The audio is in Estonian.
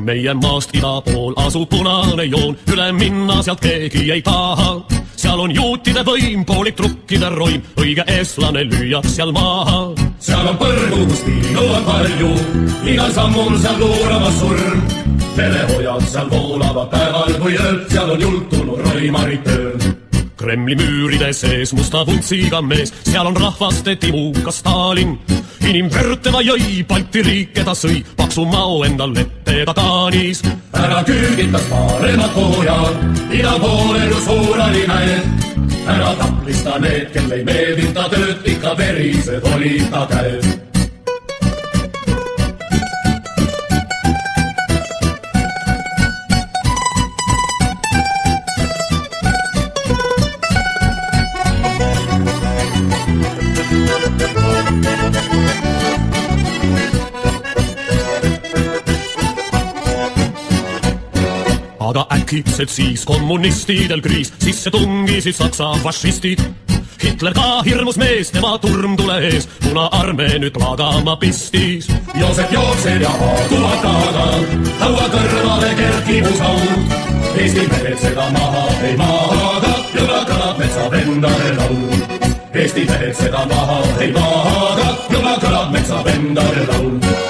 Meidän maast ida pool asuu punainen joon, üle minna sealt keegi ei taha. Seal on juutide võim, poolik trukkide roim, õige eestlane lüüab seal maha. Seal on põrgu, kus piinu on palju, igal sammul seal luuramas surm. Verehojad seal voolavad päeval või ööl, seal on jultunud roimarid tööl. Kremli müüride sees musta vuntsiga mees, seal on rahvaste timuka Stalin. Inimverd tema jõi, Balti riike ta sõi, paksu mao endal ette ta Taanis. Ära küüditas paremad pojad, igal poole ju suur oli näed. Ära taplista need, kel ei meeldinud ta tööd, ikka verised olid ta käed. Aga äkitselt siis kommunistidel kriis, sisse tungisid saksa fašistid. Hitler ka hirmus mees, tema turm tule ees, Punaarmee nüüd laagama pistis. Joosep jookseb ja haaguvad taga, haua kõrvale kerkib usaud. Eesti mehed seda maha ei maaga, juba kõlab metsavendade laul. Eesti mehed seda maha ei maaga, juba kõlab metsavendade laul.